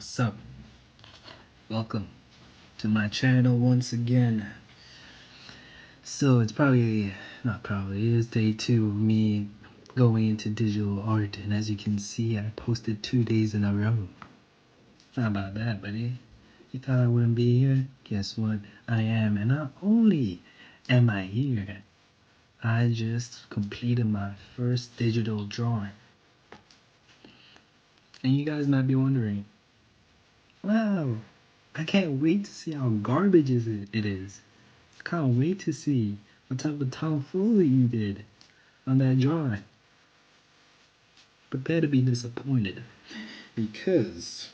What's up? Welcome to my channel once again. So it's not probably, it is day 2 of me going into digital art, and as you can see, I posted 2 days in a row. How about that, buddy? You thought I wouldn't be here? Guess what? I am, and not only am I here, I just completed my first digital drawing. And you guys might be wondering, wow, I can't wait to see how garbage it is. I can't wait to see what type of tomfoolery you did on that drawing. Prepare to be disappointed, because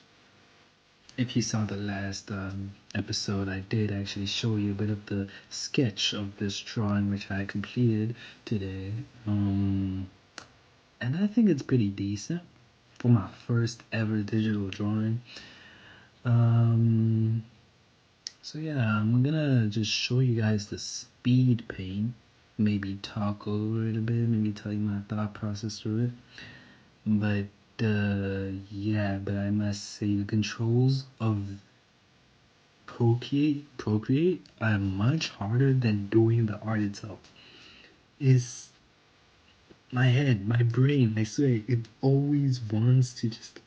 if you saw the last episode, I did actually show you a bit of the sketch of this drawing which I completed today. And I think it's pretty decent for my first ever digital drawing. So yeah, I'm gonna just show you guys the speed paint, maybe talk over it a bit, maybe tell you my thought process through it. But yeah, but I must say the controls of Procreate are much harder than doing the art itself. It's my head, my brain, I swear, it always wants to just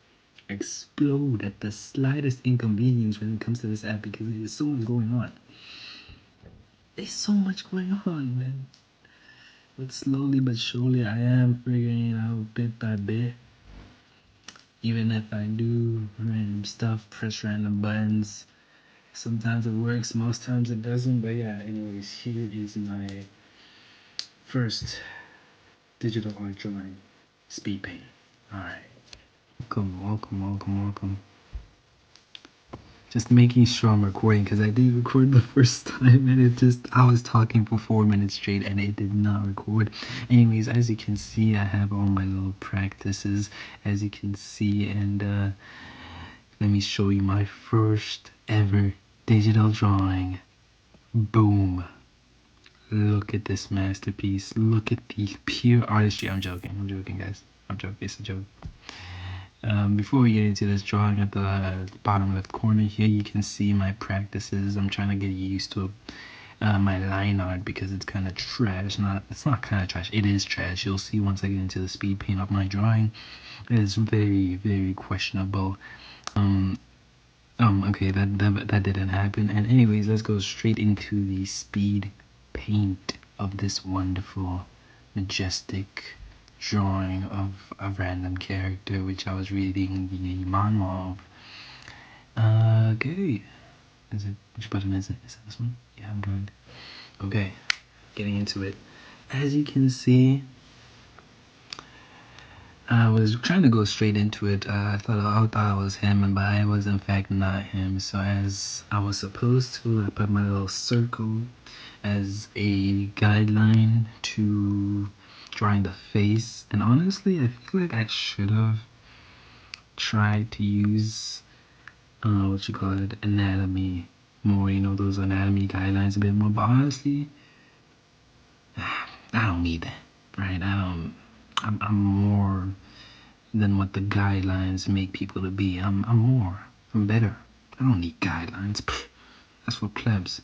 explode at the slightest inconvenience when it comes to this app, because there's so much going on. There's so much going on, man. But slowly but surely, I am figuring it out bit by bit. Even if I do random stuff, press random buttons, sometimes it works, most times it doesn't. But yeah, anyways, here is my first digital art drawing, speed paint. Alright. Welcome. Just making sure I'm recording, because I did record the first time and I was talking for 4 minutes straight and it did not record. Anyways, as you can see, I have all my little practices, as you can see, and let me show you my first ever digital drawing. Boom. Look at this masterpiece. Look at the pure artistry. I'm joking guys. I'm joking, it's a joke. Before we get into this drawing, at the bottom left corner here, you can see my practices. I'm trying to get used to my line art, because it's kind of trash. It's not kind of trash, it is trash. You'll see once I get into the speed paint of my drawing. It is very questionable. Okay, that didn't happen. And anyways, let's go straight into the speed paint of this wonderful, majestic drawing of a random character which I was reading the manual of. Okay, which button is it? Is it this one? Yeah, I'm good. Okay, getting into it. As you can see, I was trying to go straight into it. I thought I was him, but I was in fact not him. So as I was supposed to, I put my little circle as a guideline to drawing the face. And honestly, I feel like I should have tried to use anatomy more, those anatomy guidelines a bit more. But honestly, I don't need that, right? I'm more than what the guidelines make people to be. I'm more. I'm better. I don't need guidelines. That's for plebs.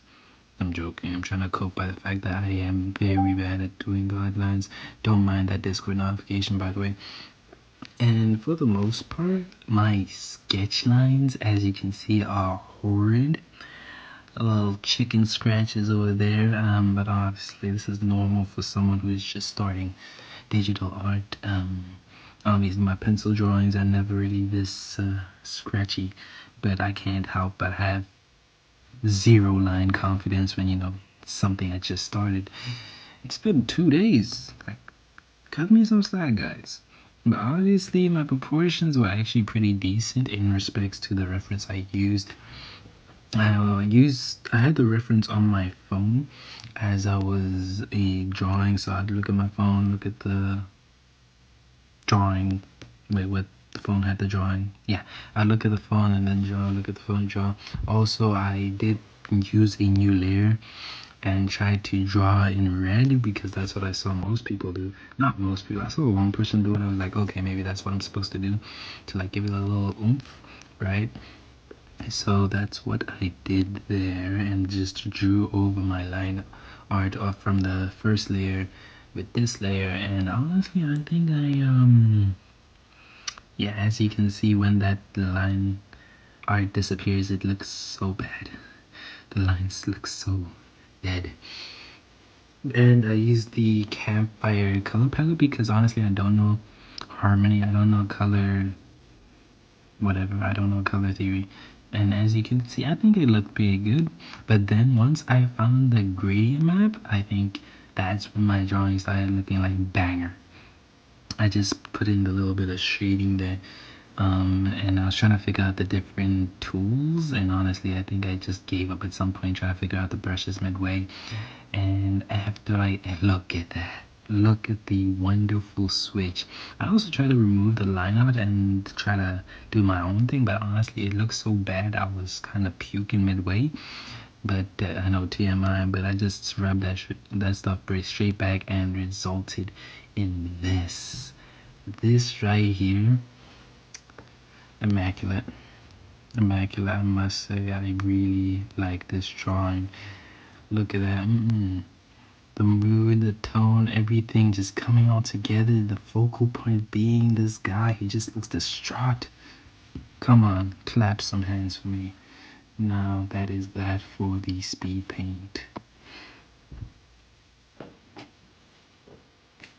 I'm joking. I'm trying to cope by the fact that I am very bad at doing guidelines. Don't mind that Discord notification, by the way. And for the most part, my sketch lines, as you can see, are horrid. A little chicken scratches over there, but obviously this is normal for someone who is just starting digital art. Obviously my pencil drawings are never really this scratchy, but I can't help but have zero line confidence when something I just started. It's been 2 days. Like, cut me some slack, guys. But obviously my proportions were actually pretty decent in respects to the reference I used. I had the reference on my phone as I was drawing, so I had to look at my phone, look at the drawing. Wait, what? The phone had the drawing. Yeah, I look at the phone and then draw, look at the phone, draw. Also, I did use a new layer and tried to draw in red, because that's what I saw most people do. Not most people, I saw one person do it, and I was like, okay, maybe that's what I'm supposed to do to like give it a little oomph. right? So that's what I did there, and just drew over my line art off from the first layer with this layer. And honestly, I think yeah, as you can see, when that line art disappears, it looks so bad. The lines look so dead. And I used the Campfire color palette because honestly I don't know harmony, I don't know color, whatever, I don't know color theory. And as you can see, I think it looked pretty good. But then once I found the gradient map, I think that's when my drawing started looking like banger. I just put in a little bit of shading there, and I was trying to figure out the different tools, and honestly I think I just gave up at some point trying to figure out the brushes midway. And after I look at that, look at the wonderful switch. I also try to remove the line art and try to do my own thing, but honestly it looks so bad I was kind of puking midway. But I know TMI, but I just rubbed that stuff straight back and resulted in this right here. Immaculate. Immaculate, I must say. I really like this drawing. Look at that. The mood, the tone, everything just coming all together. The focal point being this guy. He just looks distraught. Come on, clap some hands for me. Now that is that for the speed paint.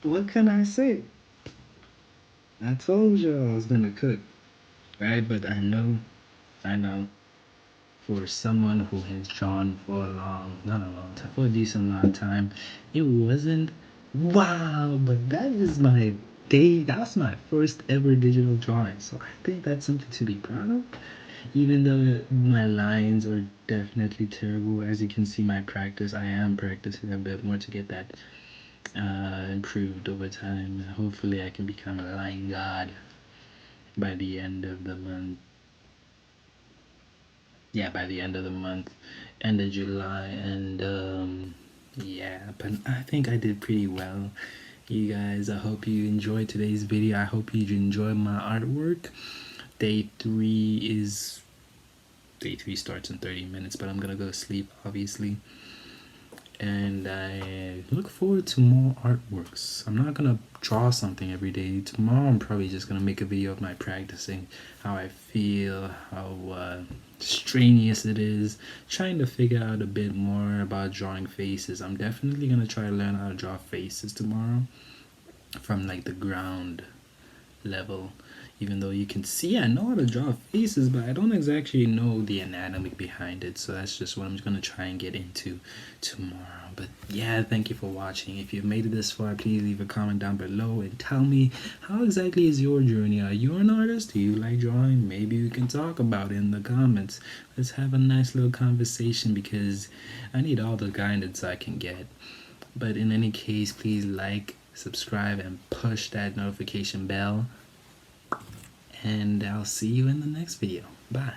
What can I say? I told you I was gonna cook, right? But I know, for someone who has drawn for a not a long time, for a decent long time, it wasn't wow, but that is my that's my first ever digital drawing. So I think that's something to be proud of. Even though my lines are definitely terrible, as you can see, my practice, I am practicing a bit more to get that improved over time. Hopefully, I can become a line god by the end of the month. Yeah, by the end of the month, end of July. And yeah, but I think I did pretty well. You guys, I hope you enjoyed today's video. I hope you enjoyed my artwork. Day 3 starts in 30 minutes, but I'm gonna go to sleep, obviously. And I look forward to more artworks. I'm not gonna draw something every day. Tomorrow I'm probably just gonna make a video of my practicing, how I feel, how strenuous it is, trying to figure out a bit more about drawing faces. I'm definitely gonna try to learn how to draw faces tomorrow from like the ground level. Even though you can see I know how to draw faces, but I don't exactly know the anatomy behind it. So that's just what I'm gonna try and get into tomorrow. But yeah, thank you for watching. If you've made it this far, please leave a comment down below and tell me, how exactly is your journey? Are you an artist? Do you like drawing? Maybe we can talk about it in the comments. Let's have a nice little conversation, because I need all the guidance I can get. But in any case, please like, subscribe, and push that notification bell. And I'll see you in the next video. Bye.